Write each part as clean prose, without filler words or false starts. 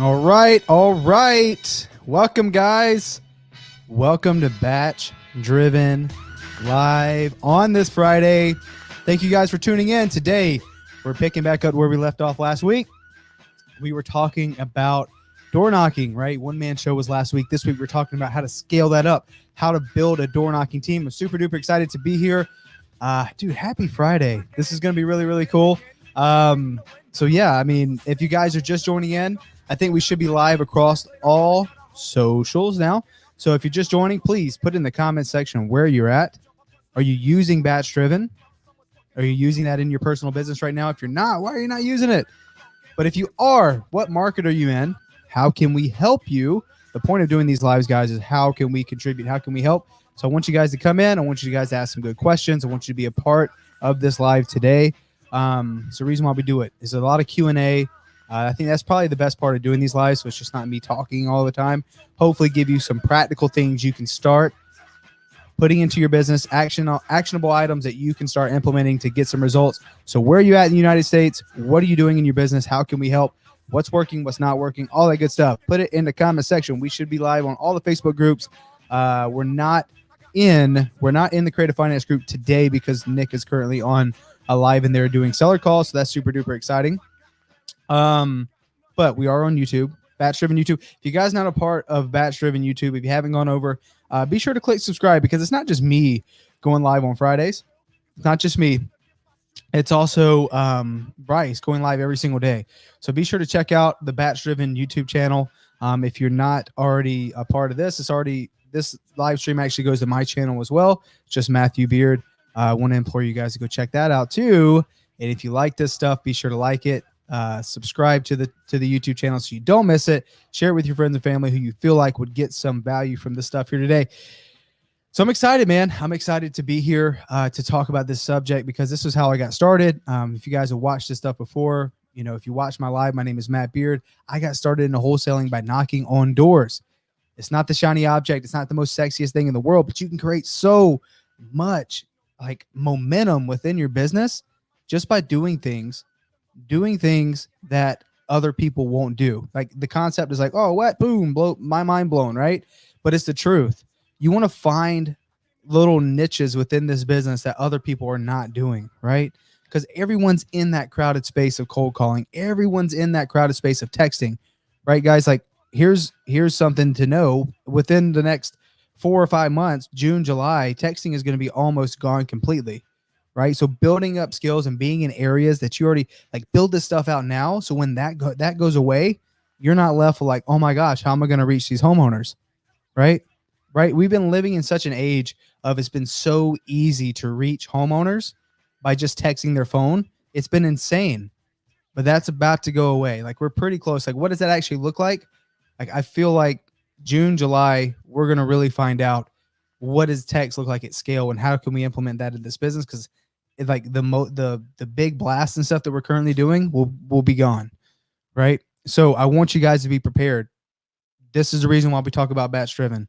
All right, all right. Welcome, guys. Welcome to Batch Driven Live on this Friday. Thank you guys for tuning in. Today, we're picking back up where we left off last week. We were talking about door knocking, right? One man show was last week. This week, we're talking about how to scale that up, how to build a door knocking team. I'm super duper excited to be here. Dude, happy Friday. This is going to be really, really cool. So yeah, I mean, if you guys are just joining in, I think we should be live across all socials now. So if you're just joining, please put in the comment section where you're at. Are you using BatchDriven? Are you using that in your personal business right now? If you're not, why are you not using it? But if you are, what market are you in? How can we help you? The point of doing these lives, guys, is how can we contribute? How can we help? So I want you guys to come in. I want you guys to ask some good questions. I want you to be a part of this live today. It's the reason why we do it. There's a lot of Q&A. I think that's probably the best part of doing these lives. So it's just not me talking all the time. Hopefully give you some practical things you can start putting into your business, actionable items that you can start implementing to get some results. So where are you at in the United States? What are you doing in your business? How can we help? What's working? What's not working? All that good stuff. Put it in the comment section. We should be live on all the Facebook groups. We're not in the Creative Finance group today because Nick is currently on a live and they're doing seller calls. So that's super duper exciting. But we are on YouTube, BatchDriven YouTube. If you guys not a part of BatchDriven YouTube, if you haven't gone over, be sure to click subscribe because it's not just me going live on Fridays. It's not just me. It's also Bryce going live every single day. So be sure to check out the BatchDriven YouTube channel. If you're not already a part of this, this live stream actually goes to my channel as well. It's just Matthew Beard. I want to implore you guys to go check that out too. And if you like this stuff, be sure to like it. Subscribe to the YouTube channel so you don't miss it. Share it with your friends and family who you feel like would get some value from this stuff here today. So I'm excited, man. I'm excited to be here to talk about this subject because this is how I got started. If you guys have watched this stuff before, you know, if you watch my live, my name is Matt Beard. I got started in wholesaling by knocking on doors. It's not the shiny object. It's not the most sexiest thing in the world, but you can create so much like momentum within your business just by doing things that other people won't do. Like the concept is like, oh, what? Boom, blow my mind blown, right? But it's the truth. You want to find little niches within this business that other people are not doing, right? Because everyone's in that crowded space of cold calling. Everyone's in that crowded space of texting, right, guys? Like here's something to know. Within the next 4 or 5 months, June, July, texting is going to be almost gone completely. Right. So building up skills and being in areas that you already like build this stuff out now. So when that goes away, you're not left with like, oh my gosh, how am I going to reach these homeowners? Right. Right. We've been living in such an age of it's been so easy to reach homeowners by just texting their phone. It's been insane, but that's about to go away. Like we're pretty close. Like, what does that actually look like? Like, I feel like June, July, we're going to really find out what does text look like at scale and how can we implement that in this business? Because like the big blast and stuff that we're currently doing will be gone, right? So I want you guys to be prepared. This is the reason why we talk about BatchDriven.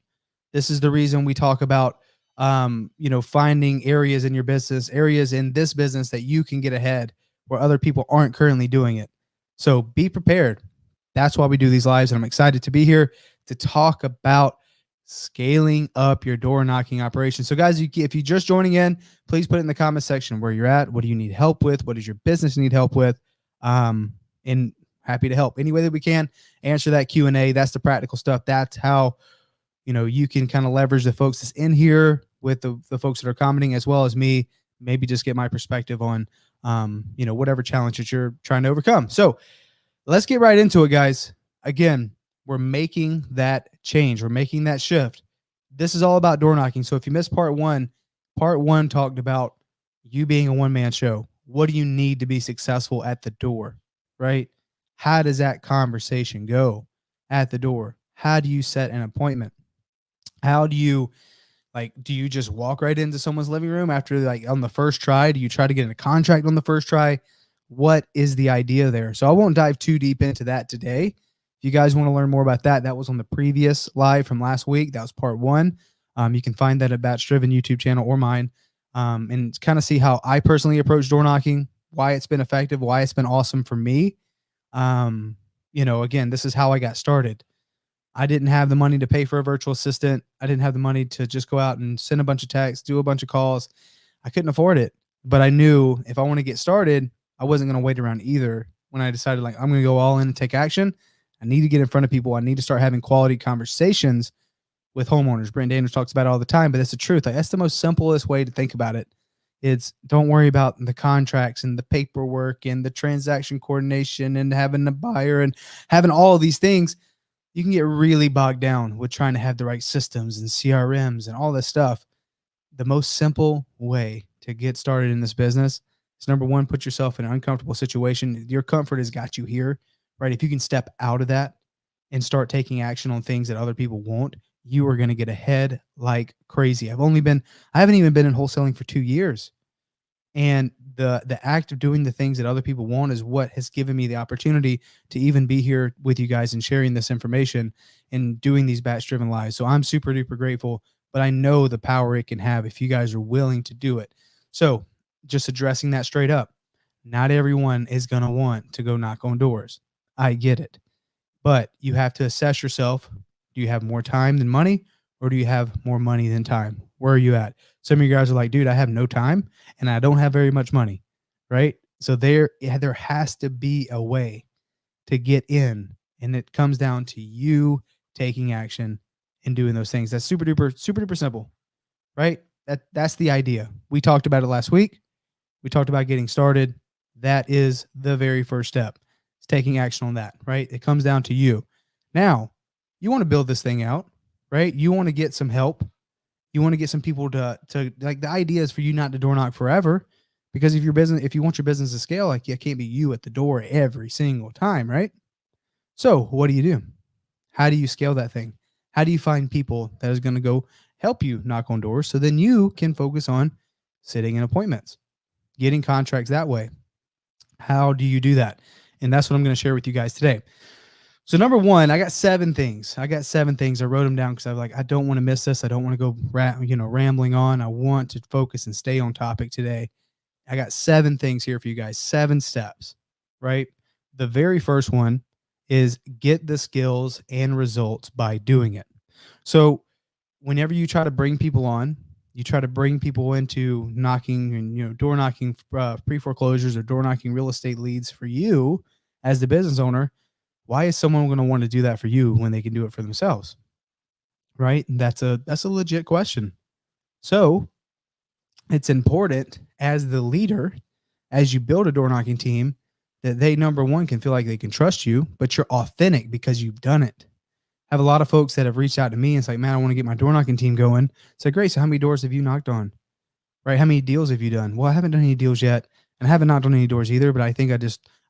This is the reason we talk about finding areas in your business, areas in this business that you can get ahead where other people aren't currently doing it. So be prepared. That's why we do these lives, and I'm excited to be here to talk about scaling up your door knocking operation. So guys, if you're just joining in, please put it in the comment section where you're at. What do you need help with? What does your business need help with? And happy to help any way that we can. Answer that Q&A. That's the practical stuff. That's how, you can kind of leverage the folks that's in here with the folks that are commenting, as well as me, maybe just get my perspective on, whatever challenge that you're trying to overcome. So let's get right into it, guys. Again, we're making that change. We're making that shift. This is all about door knocking. So if you missed part one talked about you being a one-man show. What do you need to be successful at the door, right? How does that conversation go at the door? How do you set an appointment? How do you do you just walk right into someone's living room after on the first try? Do you try to get in a contract on the first try? What is the idea there? So I won't dive too deep into that today. If you guys want to learn more about that, that was on the previous live from last week. That was part one. You can find that at BatchDriven YouTube channel or mine, and kind of see how I personally approach door knocking, why it's been effective, why it's been awesome for me. again, this is how I got started. I didn't have the money to pay for a virtual assistant. I didn't have the money to just go out and send a bunch of texts, do a bunch of calls. I couldn't afford it. But I knew if I want to get started, I wasn't going to wait around either. When I decided, like, I'm going to go all in and take action, I need to get in front of people. I need to start having quality conversations with homeowners. Brent Daniels talks about it all the time, but that's the truth. Like, that's the most simplest way to think about it. It's don't worry about the contracts and the paperwork and the transaction coordination and having the buyer and having all of these things. You can get really bogged down with trying to have the right systems and CRMs and all this stuff. The most simple way to get started in this business is, number one, put yourself in an uncomfortable situation. Your comfort has got you here, right? If you can step out of that and start taking action on things that other people won't, you are going to get ahead like crazy. I haven't even been in wholesaling for 2 years. And the act of doing the things that other people want is what has given me the opportunity to even be here with you guys and sharing this information and doing these batch driven lives. So I'm super duper grateful, but I know the power it can have if you guys are willing to do it. So just addressing that straight up, not everyone is going to want to go knock on doors. I get it, but you have to assess yourself. Do you have more time than money, or do you have more money than time? Where are you at? Some of you guys are like, dude, I have no time and I don't have very much money, right? So there has to be a way to get in, and it comes down to you taking action and doing those things. That's super duper simple, right? That's the idea. We talked about it last week. We talked about getting started. That is the very first step. It's taking action on that, right? It comes down to you. Now, you want to build this thing out, right? You want to get some help. You want to get some people to like, the idea is for you not to door knock forever, because if you want your business to scale, like, it can't be you at the door every single time, right? So what do you do? How do you scale that thing? How do you find people that is going to go help you knock on doors so then you can focus on sitting in appointments, getting contracts that way? How do you do that? And that's what I'm going to share with you guys today. So number one, I got 7 things. I wrote them down because I was like, I don't want to miss this. I don't want to go rambling on. I want to focus and stay on topic today. I got 7 things here for you guys, 7 steps, right? The very first one is get the skills and results by doing it. So whenever you try to bring people on, you try to bring people into knocking and door knocking pre-foreclosures or door knocking real estate leads for you as the business owner. Why is someone going to want to do that for you when they can do it for themselves? Right? And that's a legit question. So it's important as the leader, as you build a door knocking team, that they, number one, can feel like they can trust you, but you're authentic because you've done it. I have a lot of folks that have reached out to me and it's like, man, I want to get my door knocking team going. It's like, great. So how many doors have you knocked on? Right? How many deals have you done? Well, I haven't done any deals yet, and I haven't knocked on any doors either, but I think I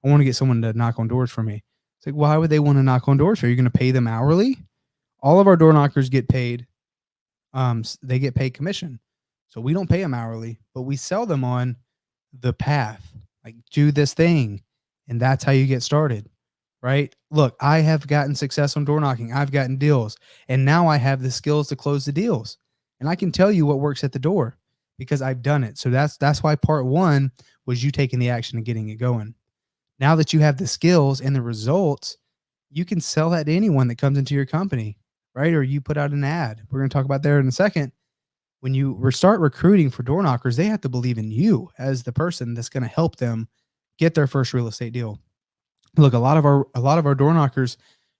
want to get someone to knock on doors for me. It's like, why would they want to knock on doors? Are you going to pay them hourly? All of our door knockers get paid. They get paid commission. So we don't pay them hourly, but we sell them on the path. Like, do this thing. And that's how you get started, right? Look, I have gotten success on door knocking. I've gotten deals, and now I have the skills to close the deals. And I can tell you what works at the door because I've done it. So that's why part 1 was you taking the action and getting it going. Now that you have the skills and the results, you can sell that to anyone that comes into your company, right? Or you put out an ad. We're going to talk about that in a second. When you start recruiting for door knockers, they have to believe in you as the person that's going to help them get their first real estate deal. Look, a lot of our door knockers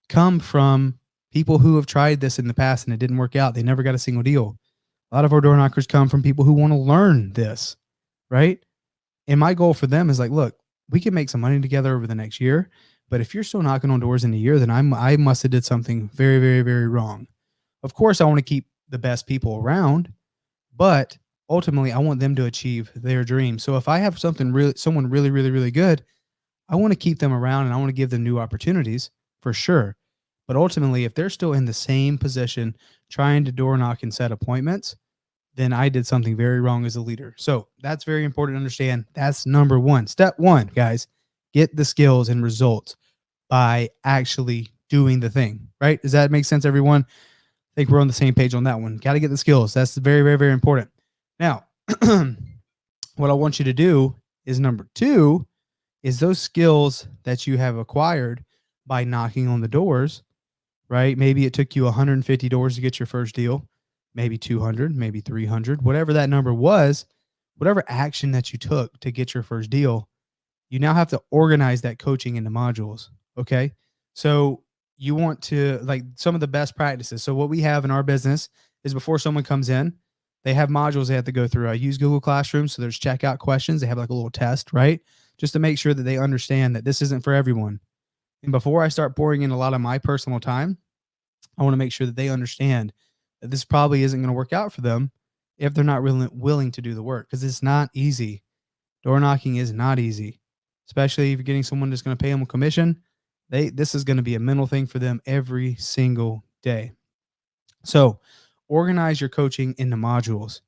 come from people who have tried this in the past and it didn't work out. They never got a single deal. A lot of our door knockers come from people who want to learn this, right? And my goal for them is like, look, we can make some money together over the next year, but if you're still knocking on doors in a year, then I must have did something very, very, very wrong. Of course, I want to keep the best people around, but ultimately I want them to achieve their dream. So if I have someone really, really, really good, I want to keep them around and I want to give them new opportunities for sure. But ultimately, if they're still in the same position trying to door knock and set appointments, then I did something very wrong as a leader. So that's very important to understand. That's number 1. Step 1, guys, get the skills and results by actually doing the thing, right? Does that make sense, everyone? I think we're on the same page on that one. Got to get the skills. That's very, very, very important. Now, what I want you to do is number 2 is those skills that you have acquired, by knocking on the doors, right? Maybe it took you 150 doors to get your first deal, maybe 200, maybe 300, whatever that number was, whatever action that you took to get your first deal, you now have to organize that coaching into modules. Okay. So you want to like some of the best practices. So what we have in our business is before someone comes in, they have modules they have to go through. I use Google Classroom. So there's checkout questions. They have like a little test, right? Just to make sure that they understand that this isn't for everyone. And before I start pouring in a lot of my personal time, I want to make sure that they understand that this probably isn't going to work out for them if they're not really willing to do the work because it's not easy. Door knocking is not easy, especially if you're getting someone that's going to pay them a commission. This is going to be a mental thing for them every single day. So organize your coaching into modules.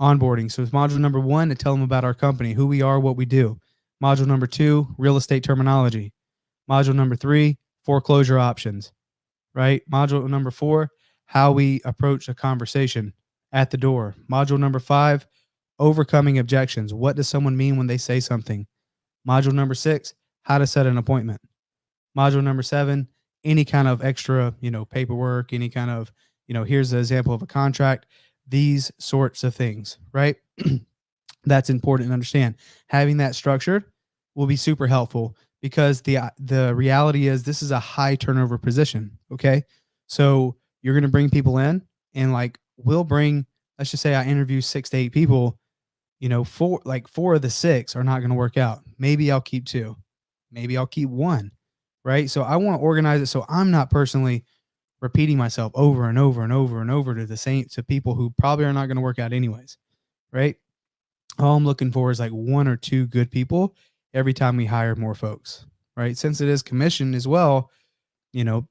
Onboarding. So it's module number 1 to tell them about our company, who we are, what we do. Module number 2, real estate terminology. Module number 3, foreclosure options, right? Module number 4, how we approach a conversation at the door. Module number 5, overcoming objections. What does someone mean when they say something? Module number 6, how to set an appointment. Module number 7, any kind of extra, paperwork, any kind of, here's an example of a contract, these sorts of things, right? That's important to understand. Having that structured will be super helpful because the reality is this is a high turnover position. Okay. So you're going to bring people in and like we'll bring, let's just say I interview 6 to 8 people, four of the 6 are not going to work out. Maybe I'll keep 2, maybe I'll keep 1, right? So I want to organize it so I'm not personally repeating myself over and over and over and over to people who probably are not going to work out anyways, right? All I'm looking for is like 1 or 2 good people every time we hire more folks, right? Since it is commission as well,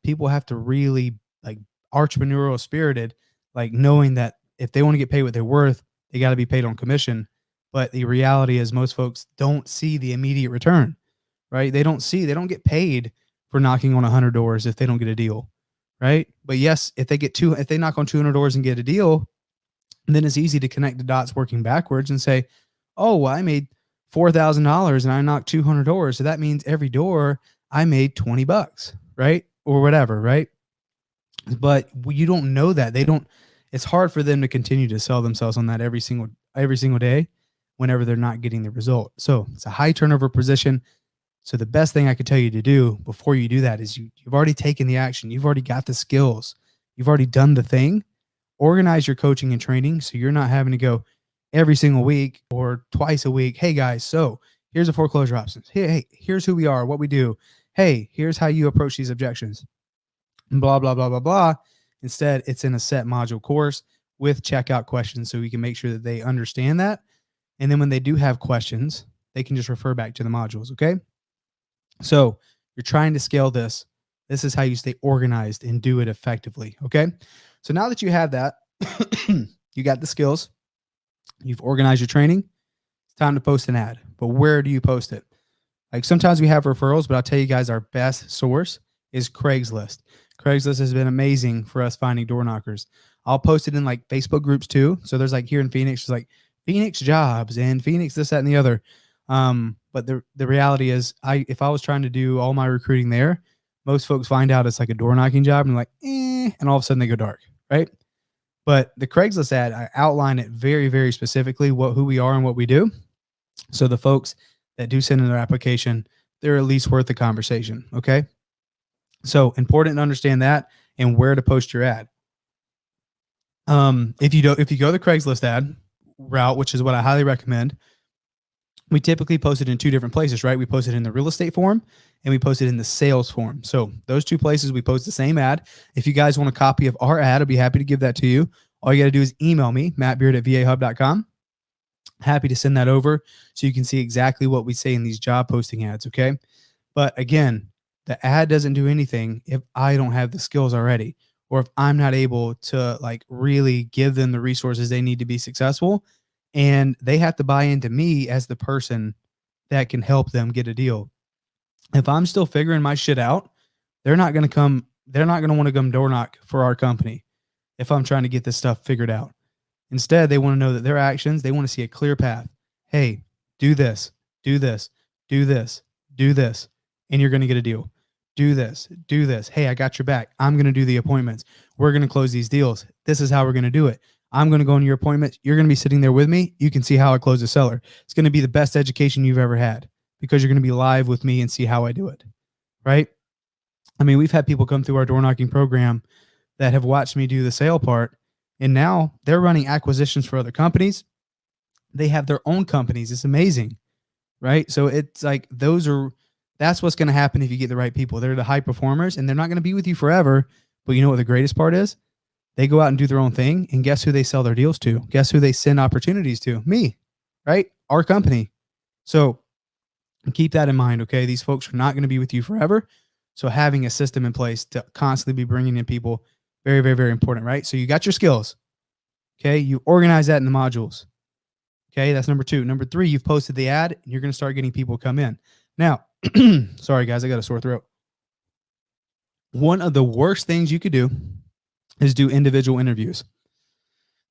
people have to really like entrepreneurial spirited, like knowing that if they want to get paid what they're worth, they got to be paid on commission. But the reality is most folks don't see the immediate return, right? They don't get paid for knocking on 100 doors if they don't get a deal, right? But yes, if they knock on 200 doors and get a deal, then it's easy to connect the dots working backwards and say, oh, well, I made $4,000 and I knocked 200 doors. So that means every door I made $20, right? Or whatever, right? But you don't know that. It's hard for them to continue to sell themselves on that every single day whenever they're not getting the result. So it's a high turnover position. So the best thing I could tell you to do before you do that is you've already taken the action. You've already got the skills. You've already done the thing. Organize your coaching and training so you're not having to go every single week or twice a week. Hey guys, so here's the foreclosure options. Hey, here's who we are, what we do. Hey, here's how you approach these objections. Blah, blah, blah, blah, blah. Instead, it's in a set module course with checkout questions so we can make sure that they understand that. And then when they do have questions, they can just refer back to the modules. Okay. So you're trying to scale this. This is how you stay organized and do it effectively. Okay. So now that you have that, you got the skills, you've organized your training, it's time to post an ad. But where do you post it? Like sometimes we have referrals, but I'll tell you guys our best source is Craigslist. Craigslist has been amazing for us finding door knockers. I'll post it in like Facebook groups too. So there's like here in Phoenix, there's like Phoenix jobs and Phoenix this, that, and the other. But the reality is if I was trying to do all my recruiting there, most folks find out it's like a door knocking job and like, and all of a sudden they go dark, right? But the Craigslist ad, I outline it very, very specifically who we are and what we do. So the folks that do send in their application, they're at least worth the conversation. Okay. So important to understand that and where to post your ad. If you go the Craigslist ad route, which is what I highly recommend, we typically post it in 2 different places, right? We post it in the real estate form and we post it in the sales form. So those 2 places we post the same ad. If you guys want a copy of our ad, I'll be happy to give that to you. All you got to do is email me, mattbeard@vahub.com. Happy to send that over so you can see exactly what we say in these job posting ads, okay? But again, the ad doesn't do anything if I don't have the skills already or if I'm not able to like really give them the resources they need to be successful. And they have to buy into me as the person that can help them get a deal. If I'm still figuring my shit out, they're not going to want to come door knock for our company if I'm trying to get this stuff figured out. Instead, they want to know that their actions, they want to see a clear path. Hey, do this, do this, do this, do this, and you're going to get a deal. do this, do this. Hey, I got your back. I'm going to do the appointments. We're going to close these deals. This is how we're going to do it. I'm going to go into your appointment. You're going to be sitting there with me. You can see how I close a seller. It's going to be the best education you've ever had because you're going to be live with me and see how I do it. Right? I mean, we've had people come through our door knocking program that have watched me do the sale part, and now they're running acquisitions for other companies. They have their own companies. It's amazing. Right? So it's like that's what's going to happen if you get the right people. They're the high performers and they're not going to be with you forever. But you know what the greatest part is? They go out and do their own thing. And guess who they sell their deals to? Guess who they send opportunities to? Me, right? Our company. So keep that in mind. Okay. These folks are not going to be with you forever. So having a system in place to constantly be bringing in people, very, very, very important, right? So you got your skills. Okay. You organize that in the modules. Okay. That's number 2. Number 3, you've posted the ad and you're going to start getting people come in. Now, sorry guys, I got a sore throat. One of the worst things you could do is do individual interviews.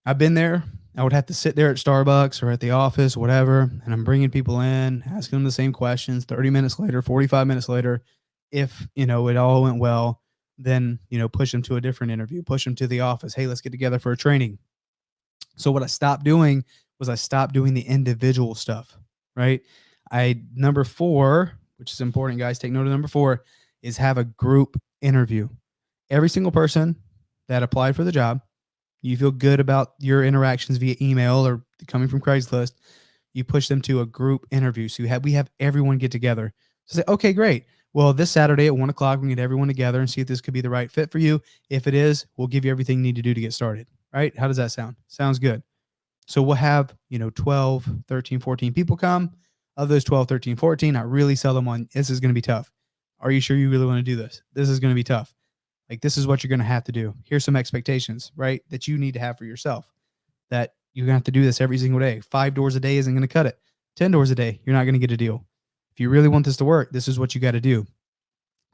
I've been there. I would have to sit there at Starbucks or at the office, whatever, and I'm bringing people in, asking them the same questions. 30 minutes later, 45 minutes later, if, it all went well, then, push them to a different interview, push them to the office. Hey, let's get together for a training. So what I stopped doing was I stopped doing the individual stuff, right? Number 4, which is important, guys, take note of number 4, is have a group interview. Every single person that applied for the job, you feel good about your interactions via email or coming from Craigslist, you push them to a group interview. So we have everyone get together. So say, okay, great. Well, this Saturday at 1:00, we can get everyone together and see if this could be the right fit for you. If it is, we'll give you everything you need to do to get started, right? How does that sound? Sounds good. So we'll have, 12, 13, 14 people come. Of those 12, 13, 14, I really sell them on, this is going to be tough. Are you sure you really want to do this? This is going to be tough. Like, this is what you're going to have to do. Here's some expectations, right? That you need to have for yourself, that you're going to have to do this every single day. 5 doors a day isn't going to cut it. 10 doors a day, you're not going to get a deal. If you really want this to work, this is what you got to do.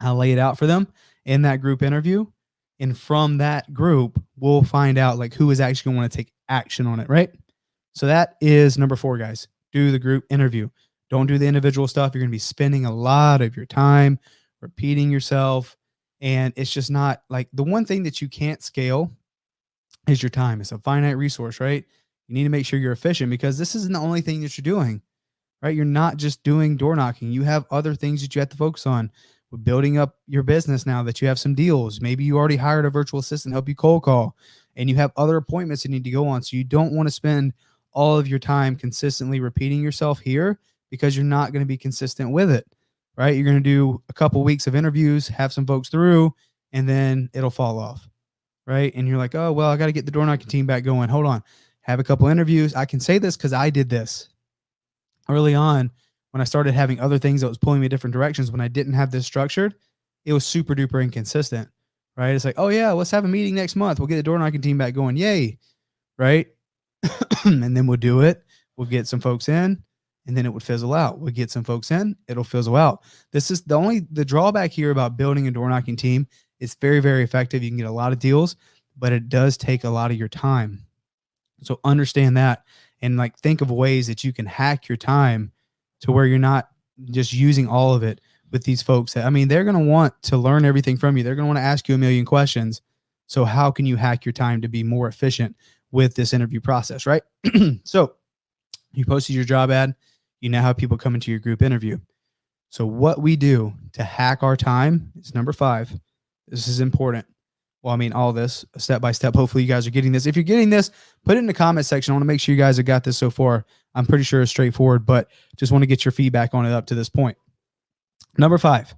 I'll lay it out for them in that group interview. And from that group, we'll find out like who is actually going to want to take action on it, right? So that is number 4, guys. Do the group interview. Don't do the individual stuff. You're going to be spending a lot of your time repeating yourself. And it's just not like, the one thing that you can't scale is your time. It's a finite resource, right? You need to make sure you're efficient because this isn't the only thing that you're doing, right? You're not just doing door knocking. You have other things that you have to focus on. We're building up your business now that you have some deals. Maybe you already hired a virtual assistant to help you cold call, and you have other appointments you need to go on. So you don't want to spend all of your time consistently repeating yourself here because you're not going to be consistent with it, right? You're going to do a couple weeks of interviews, have some folks through, and then it'll fall off, right? And you're like, oh, well, I got to get the door knocking team back going. Hold on. Have a couple interviews. I can say this because I did this early on when I started having other things that was pulling me different directions. When I didn't have this structured, it was super duper inconsistent, right? It's like, oh yeah, let's have a meeting next month. We'll get the door knocking team back going. Yay. Right. And then we'll do it. We'll get some folks in and then it would fizzle out. We'll get some folks in, it'll fizzle out. This is the drawback here about building a door knocking team. It's very, very effective. You can get a lot of deals, but it does take a lot of your time. So understand that and like think of ways that you can hack your time to where you're not just using all of it with these folks. I mean, they're going to want to learn everything from you. They're going to want to ask you a million questions. So how can you hack your time to be more efficient with this interview process, right? So you posted your job ad. You now have people come into your group interview. So what we do to hack our time is number 5. This is important. Well, I mean, all this step by step. Hopefully you guys are getting this. If you're getting this, put it in the comment section. I want to make sure you guys have got this so far. I'm pretty sure it's straightforward, but just want to get your feedback on it up to this point. Number 5,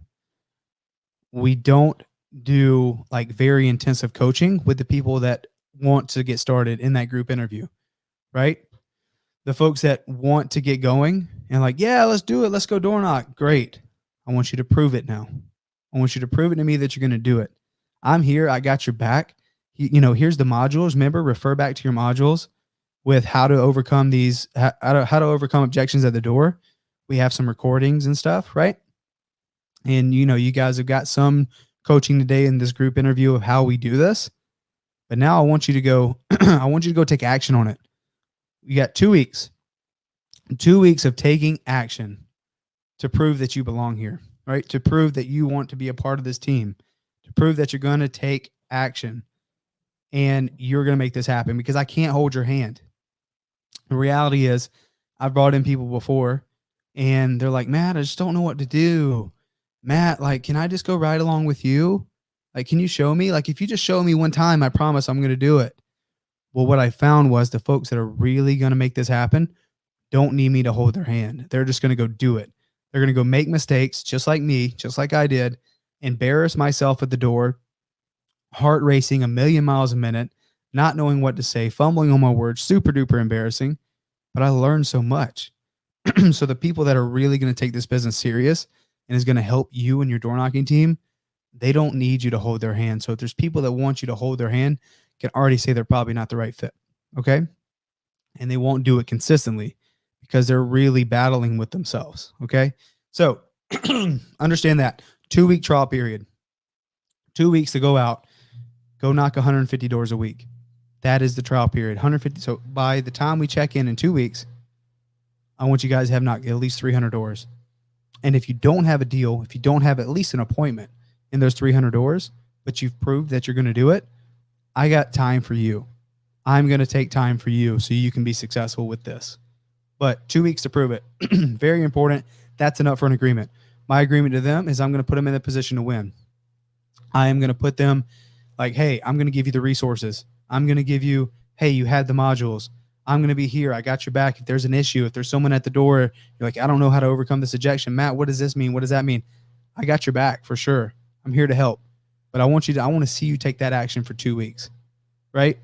we don't do like very intensive coaching with the people that want to get started in that group interview, right? The folks that want to get going and like, yeah, let's do it. Let's go door knock. Great. I want you to prove it now. I want you to prove it to me that you're going to do it. I'm here. I got your back. Here's the modules. Remember, refer back to your modules with how to overcome how to overcome objections at the door. We have some recordings and stuff, right? And, you guys have got some coaching today in this group interview of how we do this. But now I want you to go, I want you to go take action on it. You got 2 weeks, 2 weeks of taking action to prove that you belong here. right? To prove that you want to be a part of this team, to prove that you're going to take action and you're going to make this happen, because I can't hold your hand. The reality is, I've brought in people before and they're like, Matt, I just don't know what to do. Matt, like, can I just go ride along with you? Like, can you show me? Like, if you just show me one time, I promise I'm going to do it. Well, what I found was the folks that are really going to make this happen don't need me to hold their hand. They're just going to go do it. They're going to go make mistakes just like me, just like I did, embarrass myself at the door, heart racing a million miles a minute, not knowing what to say, fumbling on my words, super duper embarrassing. But I learned so much. So the people that are really going to take this business serious and is going to help you and your door knocking team, they don't need you to hold their hand. So if there's people that want you to hold their hand, can already say they're probably not the right fit. Okay. And they won't do it consistently because they're really battling with themselves. Okay. So understand that 2-week trial period, 2 weeks to go out, go knock 150 doors a week. That is the trial period, 150. So by the time we check in 2 weeks, I want you guys to have knocked at least 300 doors. And if you don't have a deal, if you don't have at least an appointment in those 300 doors, but you've proved that you're going to do it, I got time for you. I'm going to take time for you so you can be successful with this. But 2 weeks to prove it. Very important. That's enough for an agreement. My agreement to them is I'm going to put them in a position to win. I am going to put them like, hey, I'm going to give you the resources. I'm going to give you, hey, you had the modules. I'm going to be here. I got your back. If there's an issue, if there's someone at the door, you're like, I don't know how to overcome this ejection. Matt, what does this mean? What does that mean? I got your back for sure. I'm here to help. But I want to see you take that action for 2 weeks, right?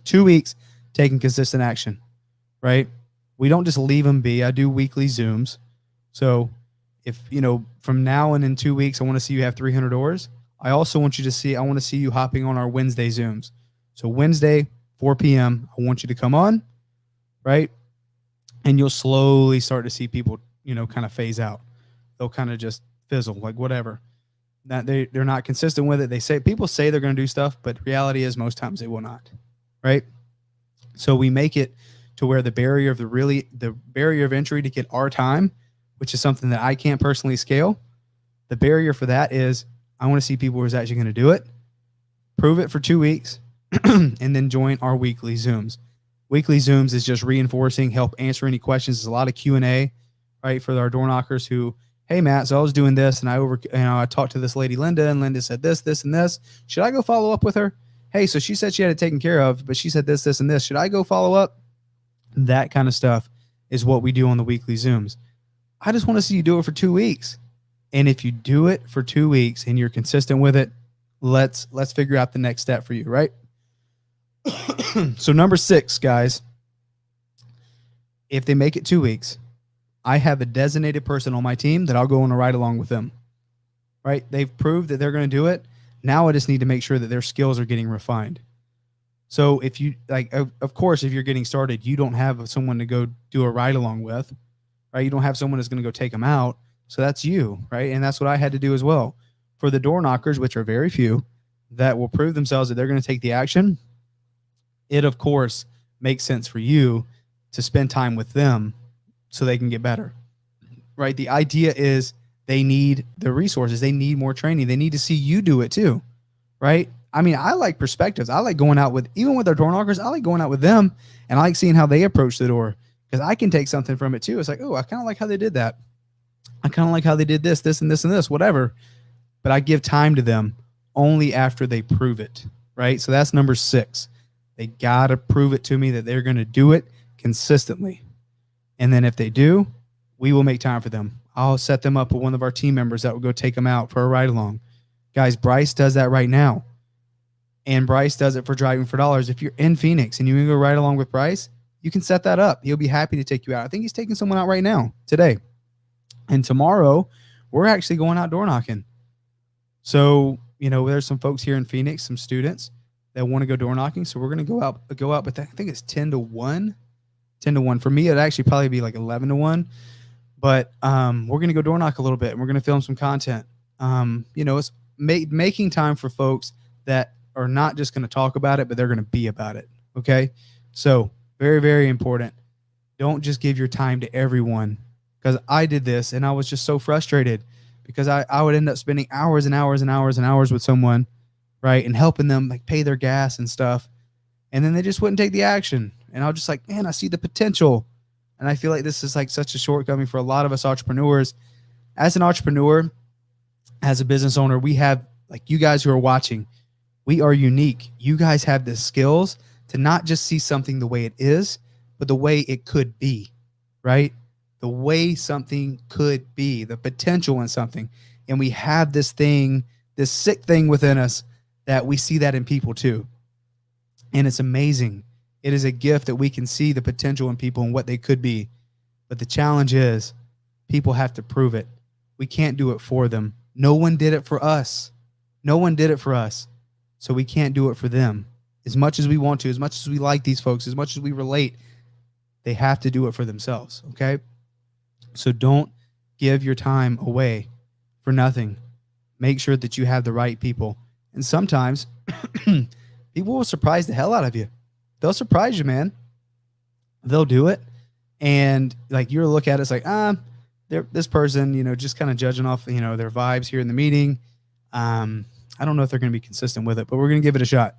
2 weeks taking consistent action, right? We don't just leave them be. I do weekly Zooms. So if, from now and in 2 weeks, I want to see you have 300 doors. I also want you to see, I want to see you hopping on our Wednesday Zooms. So Wednesday, 4 p.m., I want you to come on, right? And you'll slowly start to see people, kind of phase out. They'll kind of just fizzle, like whatever. That they're not consistent with it. People say they're going to do stuff, but reality is most times they will not, right? So we make it to where the barrier of entry to get our time, which is something that I can't personally scale. The barrier for that is I want to see people who's actually going to do it, prove it for 2 weeks, and then join our weekly Zooms. Weekly Zooms is just reinforcing, help answer any questions. There's a lot of Q&A, right, for our door knockers who, hey, Matt, so I was doing this, and I talked to this lady, Linda, and Linda said this, this, and this. Should I go follow up with her? Hey, so she said she had it taken care of, but she said this, this, and this. Should I go follow up? That kind of stuff is what we do on the weekly Zooms. I just want to see you do it for 2 weeks. And if you do it for 2 weeks and you're consistent with it, let's figure out the next step for you, right? So number 6, guys, if they make it 2 weeks, I have a designated person on my team that I'll go on a ride along with them, right? They've proved that they're going to do it. Now I just need to make sure that their skills are getting refined. So if you of course, if you're getting started, you don't have someone to go do a ride along with, right? You don't have someone that's going to go take them out. So that's you, right? And that's what I had to do as well. For the door knockers, which are very few, that will prove themselves that they're going to take the action, it, of course, makes sense for you to spend time with them so they can get better, right? The idea is they need the resources. They need more training. They need to see you do it too, right? I mean, I like perspectives. I like going out even with our door knockers, I like going out with them and I like seeing how they approach the door because I can take something from it too. It's like, oh, I kind of like how they did that. I kind of like how they did this, this, and this, and this, whatever. But I give time to them only after they prove it, right? So that's number 6. They got to prove it to me that they're going to do it consistently. And then if they do, we will make time for them. I'll set them up with one of our team members that will go take them out for a ride along. Guys, Bryce does that right now. And Bryce does it for Driving for Dollars. If you're in Phoenix and you can go ride along with Bryce, you can set that up. He'll be happy to take you out. I think he's taking someone out right now, today. And tomorrow, we're actually going out door knocking. So, there's some folks here in Phoenix, some students that want to go door knocking. So we're going to go out, but I think it's 10 to 1. 10 to 1. For me, it'd actually probably be like 11 to 1. But we're going to go door knock a little bit and we're going to film some content. It's making time for folks that are not just going to talk about it, but they're going to be about it. Okay. So very, very important. Don't just give your time to everyone, because I did this and I was just so frustrated. because I would end up spending hours and hours and hours and hours with someone, right, and helping them like pay their gas and stuff, and then they just wouldn't take the action. And I was just like, man, I see the potential. And I feel like this is like such a shortcoming for a lot of us entrepreneurs. As an entrepreneur, as a business owner, we have, like, you guys who are watching, we are unique. You guys have the skills to not just see something the way it is, but the way it could be, right? The way something could be, the potential in something. And we have this thing, this sick thing within us that we see that in people too. And it's amazing. It is a gift that we can see the potential in people and what they could be. But the challenge is people have to prove it. We can't do it for them. No one did it for us. No one did it for us. So we can't do it for them. As much as we want to, as much as we like these folks, as much as we relate, they have to do it for themselves, okay? So don't give your time away for nothing. Make sure that you have the right people. And sometimes people will surprise the hell out of you. They'll surprise you, man. They'll do it. And like, you'll look at it, it's like, this person, you know, just kind of judging off, you know, their vibes here in the meeting. I don't know if they're going to be consistent with it, but we're going to give it a shot.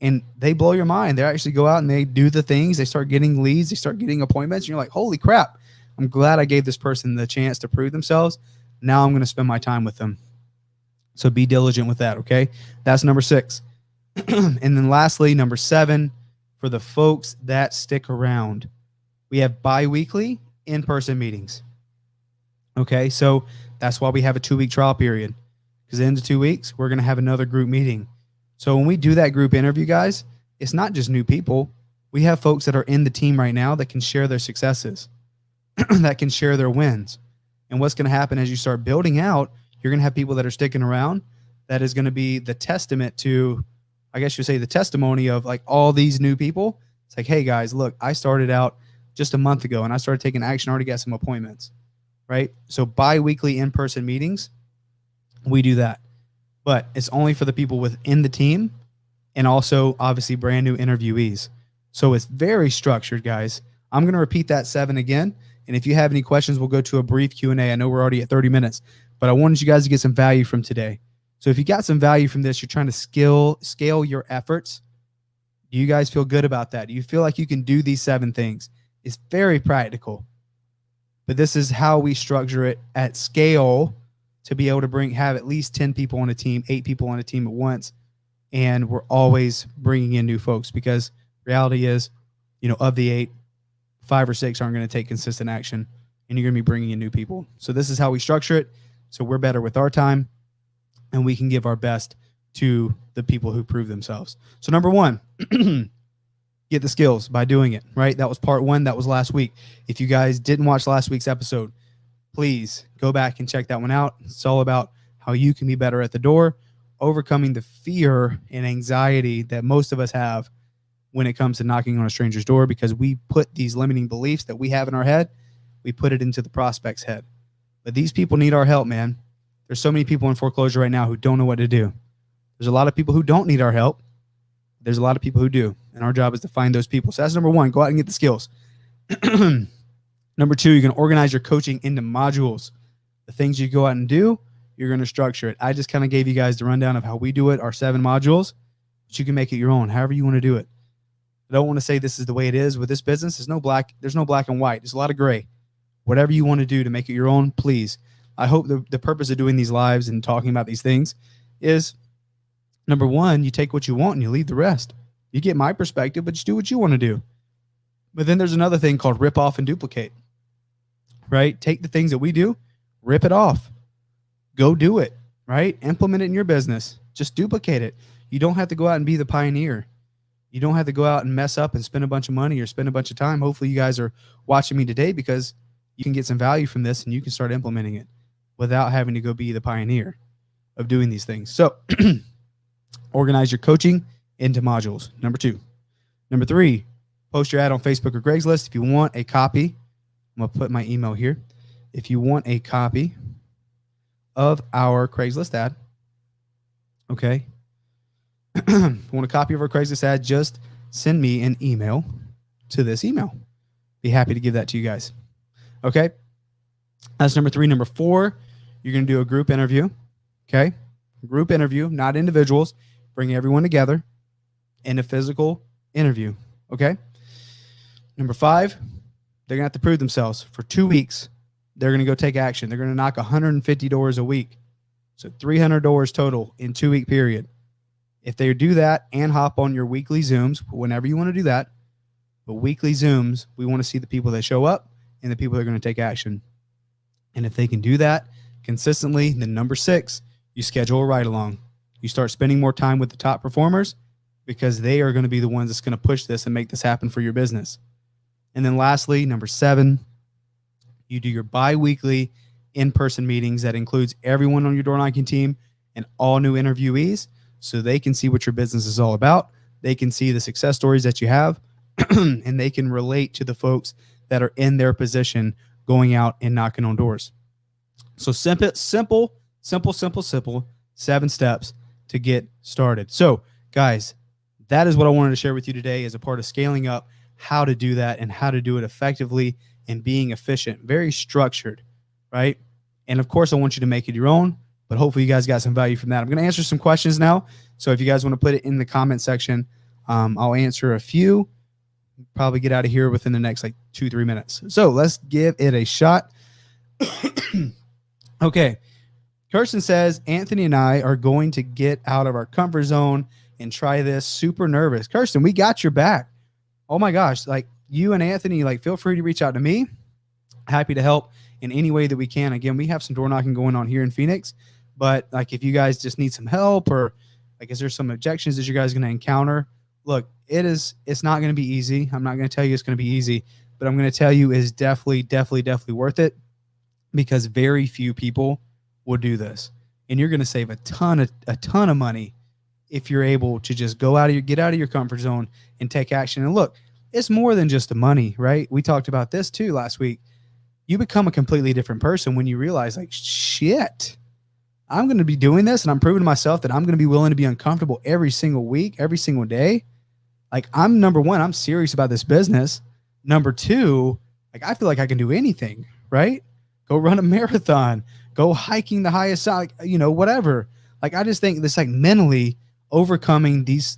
And they blow your mind. They actually go out and they do the things. They start getting leads. They start getting appointments. And you're like, holy crap. I'm glad I gave this person the chance to prove themselves. Now I'm going to spend my time with them. So be diligent with that, okay? That's number 6. And then lastly, number 7, for the folks that stick around, we have bi-weekly in-person meetings. Okay, so that's why we have a 2-week trial period, because in the 2 weeks, we're going to have another group meeting. So when we do that group interview, guys, it's not just new people. We have folks that are in the team right now that can share their successes, that can share their wins. And what's going to happen as you start building out, you're going to have people that are sticking around. That is going to be the testament to, I guess you say, the testimony of like all these new people. It's like, hey guys, look, I started out just a month ago and I started taking action. I already got some appointments, right? So bi-weekly in-person meetings, we do that. But it's only for the people within the team and also obviously brand new interviewees. So it's very structured, guys. I'm going to repeat that 7 again. And if you have any questions, we'll go to a brief Q&A. I know we're already at 30 minutes, but I wanted you guys to get some value from today. So if you got some value from this, you're trying to scale your efforts. Do you guys feel good about that? Do you feel like you can do these 7 things? It's very practical, but this is how we structure it at scale to be able to have at least 10 people on a team, 8 people on a team at once. And we're always bringing in new folks, because reality is, you know, of the 8, 5 or 6 aren't going to take consistent action, and you're going to be bringing in new people. So this is how we structure it. So we're better with our time, and we can give our best to the people who prove themselves. So number 1, get the skills by doing it, right? That was part 1. That was last week. If you guys didn't watch last week's episode, please go back and check that one out. It's all about how you can be better at the door, overcoming the fear and anxiety that most of us have when it comes to knocking on a stranger's door, because we put these limiting beliefs that we have in our head, we put it into the prospect's head. But these people need our help, man. There's so many people in foreclosure right now who don't know what to do. There's a lot of people who don't need our help. There's a lot of people who do. And our job is to find those people. So that's number 1. Go out and get the skills. Number 2, you're going to organize your coaching into modules. The things you go out and do, you're going to structure it. I just kind of gave you guys the rundown of how we do it, our 7 modules, but you can make it your own, however you want to do it. I don't want to say this is the way it is with this business. There's no black and white. There's a lot of gray. Whatever you want to do to make it your own, please. I hope the purpose of doing these lives and talking about these things is, number 1, you take what you want and you leave the rest. You get my perspective, but you do what you want to do. But then there's another thing called rip off and duplicate, right? Take the things that we do, rip it off. Go do it, right? Implement it in your business. Just duplicate it. You don't have to go out and be the pioneer. You don't have to go out and mess up and spend a bunch of money or spend a bunch of time. Hopefully you guys are watching me today because you can get some value from this and you can start implementing it without having to go be the pioneer of doing these things. So organize your coaching into modules. Number 2. Number 3, post your ad on Facebook or Craigslist. If you want a copy, I'm going to put my email here. If you want a copy of our Craigslist ad, okay, want a copy of our Craigslist ad, just send me an email to this email. Be happy to give that to you guys. Okay. That's number 3. Number 4, You're going to do a group interview. Okay. Group interview, not individuals. Bring everyone together in a physical interview. Okay. Number 5, they're going to have to prove themselves for 2 weeks. They're going to go take action. They're going to knock 150 doors a week. So 300 doors total in 2-week period. If they do that and hop on your weekly Zooms, whenever you want to do that, but weekly Zooms, we want to see the people that show up and the people that are going to take action. And if they can do that consistently, then number 6, you schedule a ride along. You start spending more time with the top performers because they are going to be the ones that's going to push this and make this happen for your business. And then lastly, number 7, you do your bi-weekly in-person meetings that includes everyone on your door knocking team and all new interviewees so they can see what your business is all about. They can see the success stories that you have and they can relate to the folks that are in their position going out and knocking on doors. So simple, 7 steps to get started. So guys, that is what I wanted to share with you today as a part of scaling up, how to do that and how to do it effectively and being efficient, very structured, right? And of course, I want you to make it your own, but hopefully you guys got some value from that. I'm going to answer some questions now. So if you guys want to put it in the comment section, I'll answer a few, probably get out of here within the next like 2-3 minutes. So let's give it a shot. Okay. Kirsten says, Anthony and I are going to get out of our comfort zone and try this. Super nervous. Kirsten, we got your back. Oh my gosh. Like you and Anthony, like feel free to reach out to me. Happy to help in any way that we can. Again, we have some door knocking going on here in Phoenix, but like if you guys just need some help or like, is there some objections that you guys are going to encounter? Look, it's not going to be easy. I'm not going to tell you it's going to be easy, but I'm going to tell you is definitely worth it because very few people will do this. And you're going to save a ton of money if you're able to just get out of your comfort zone and take action. And look, it's more than just the money, right? We talked about this too last week. You become a completely different person when you realize like, shit, I'm going to be doing this and I'm proving to myself that I'm going to be willing to be uncomfortable every single week, every single day. Like I'm number 1, I'm serious about this business. Number 2, like I feel like I can do anything, right? Go run a marathon, go hiking the highest side, whatever. Like I just think this like mentally overcoming these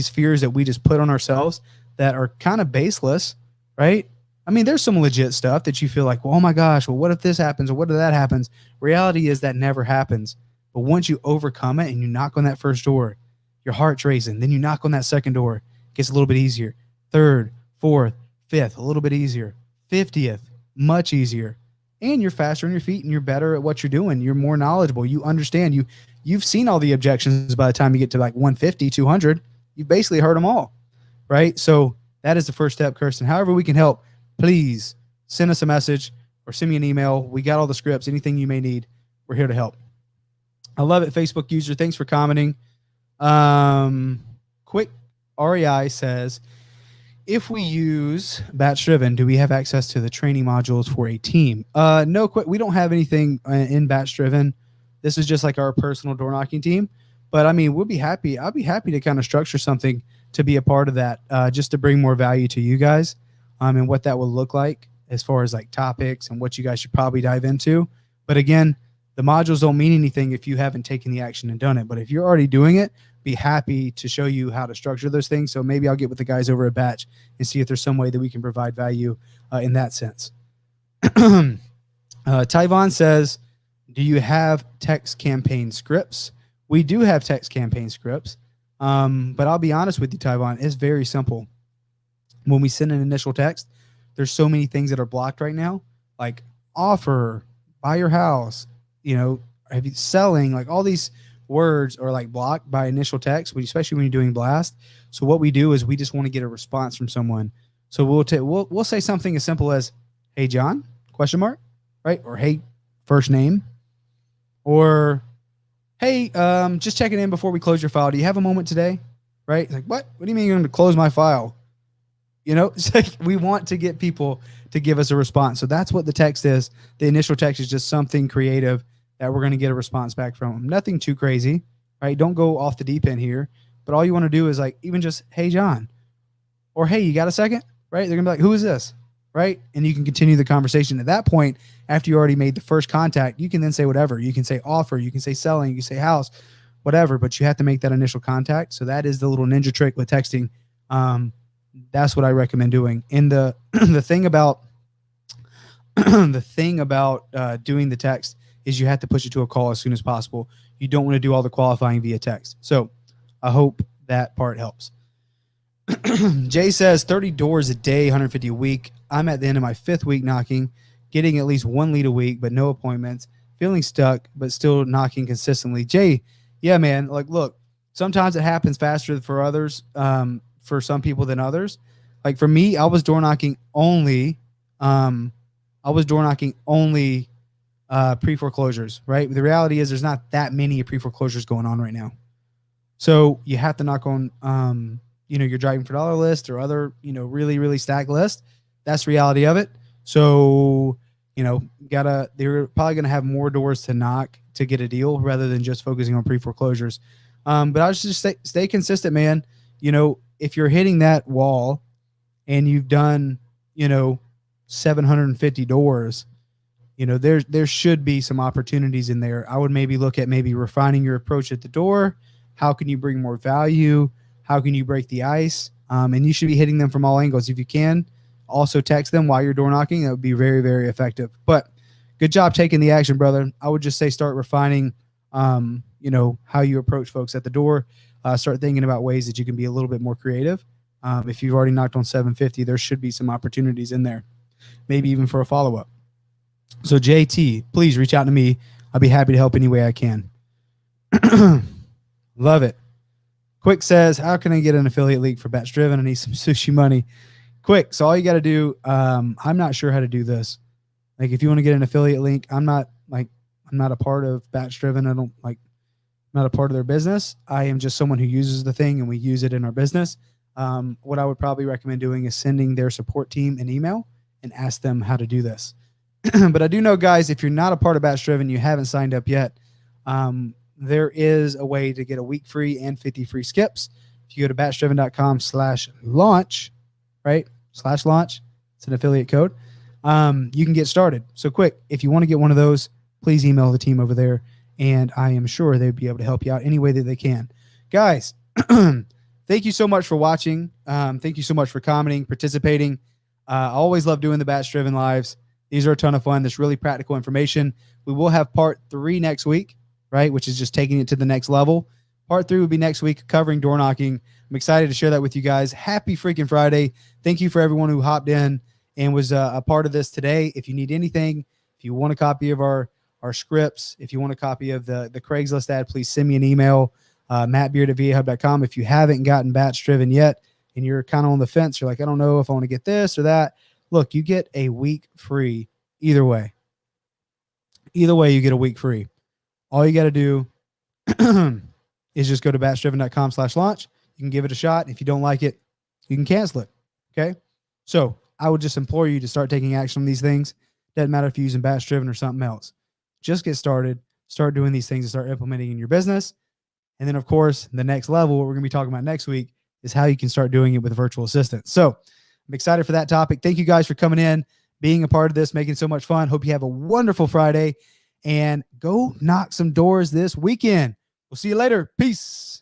fears that we just put on ourselves that are kind of baseless, right? I mean, there's some legit stuff that you feel like, well, oh my gosh, well, what if this happens or what if that happens? Reality is that never happens. But once you overcome it and you knock on that first door, your heart's racing. Then you knock on that second door, it gets a little bit easier. 3rd, 4th, 5th, a little bit easier. 50th, much easier. And you're faster on your feet and you're better at what you're doing. You're more knowledgeable. You understand. You've seen all the objections by the time you get to like 150, 200. You've basically heard them all, right? So that is the first step, Kirsten. However we can help, please send us a message or send me an email. We got all the scripts, anything you may need. We're here to help. I love it, Facebook user. Thanks for commenting. Quick REI says, if we use BatchDriven, do we have access to the training modules for a team? No, we don't have anything in BatchDriven. This is just like our personal door knocking team. But I mean, I'll be happy to kind of structure something to be a part of that, just to bring more value to you guys, and what that will look like as far as like topics and what you guys should probably dive into. But again, the modules don't mean anything if you haven't taken the action and done it. But if you're already doing it, be happy to show you how to structure those things. So maybe I'll get with the guys over at Batch and see if there's some way that we can provide value in that sense. Tyvon says, do you have text campaign scripts? We do have text campaign scripts. But I'll be honest with you, Tyvon, it's very simple. When we send an initial text, there's so many things that are blocked right now, like offer, buy your house, have you selling, like all these words are like blocked by initial text, especially when you're doing blast. So what we do is we just want to get a response from someone. So we'll say something as simple as, hey, John, ? Right? Or hey, first name, or hey, just checking in before we close your file. Do you have a moment today? Right? It's like, what? What do you mean you're going to close my file? It's like we want to get people to give us a response. So that's what the text is. The initial text is just something creative that we're going to get a response back from them. Nothing too crazy, right? Don't go off the deep end here. But all you want to do is like even just, hey, John, or hey, you got a second? Right? They're going to be like, who is this? right? And you can continue the conversation. At that point, after you already made the first contact, you can then say whatever. You can say offer, you can say selling, you can say house, whatever, but you have to make that initial contact. So that is the little ninja trick with texting. That's what I recommend doing. And the the thing about doing the text is you have to push it to a call as soon as possible. You don't want to do all the qualifying via text. So I hope that part helps. Jay says 30 doors a day, 150 a week. I'm at the end of my 5th week knocking, getting at least 1 lead a week, but no appointments, feeling stuck, but still knocking consistently. Jay, yeah, man. Like, look, sometimes it happens faster for others, for some people than others. Like for me, I was door knocking only pre-foreclosures, right? The reality is there's not that many pre-foreclosures going on right now. So you have to knock on, your driving for dollar list or other, really, really stacked list. That's the reality of it. So, they're probably going to have more doors to knock to get a deal rather than just focusing on pre-foreclosures. But I was just stay consistent, man. If you're hitting that wall and you've done, 750 doors, there should be some opportunities in there. I would maybe look at refining your approach at the door. How can you bring more value? How can you break the ice? And you should be hitting them from all angles. If you can, also text them while you're door knocking. That would be very, very effective. But good job taking the action, brother. I would just say start refining, how you approach folks at the door. Start thinking about ways that you can be a little bit more creative. If you've already knocked on 750, there should be some opportunities in there, maybe even for a follow-up. So JT, please reach out to me. I'll be happy to help any way I can. Love it. Quick says, how can I get an affiliate link for BatchDriven? I need some sushi money. Quick. So all you got to do, I'm not sure how to do this. Like if you want to get an affiliate link, I'm not a part of BatchDriven. I'm not a part of their business. I am just someone who uses the thing and we use it in our business. What I would probably recommend doing is sending their support team an email and ask them how to do this. But I do know, guys, if you're not a part of BatchDriven, you haven't signed up yet, there is a way to get a week free and 50 free skips. If you go to batchdriven.com/launch, right? /launch, it's an affiliate code. You can get started. So quick, if you want to get one of those, please email the team over there, and I am sure they'd be able to help you out any way that they can. Guys, thank you so much for watching. Thank you so much for commenting, participating. I always love doing the BatchDriven lives. These are a ton of fun. There's really practical information. We will have part 3 next week, right? Which is just taking it to the next level. Part 3 will be next week, covering door knocking. I'm excited to share that with you guys. Happy freaking Friday. Thank you for everyone who hopped in and was a part of this today. If you need anything, if you want a copy of our scripts, if you want a copy of the Craigslist ad, please send me an email, mattbeard@vahub.com. If you haven't gotten BatchDriven yet and you're kind of on the fence, you're like, I don't know if I want to get this or that. Look, you get a week free either way. Either way, you get a week free. All you got to do is just go to batchdriven.com/launch. You can give it a shot. If you don't like it, you can cancel it. Okay. So I would just implore you to start taking action on these things. Doesn't matter if you're using BatchDriven or something else. Just get started, start doing these things and start implementing in your business. And then of course, the next level, what we're going to be talking about next week is how you can start doing it with virtual assistants. So I'm excited for that topic. Thank you guys for coming in, being a part of this, making it so much fun. Hope you have a wonderful Friday and go knock some doors this weekend. We'll see you later. Peace.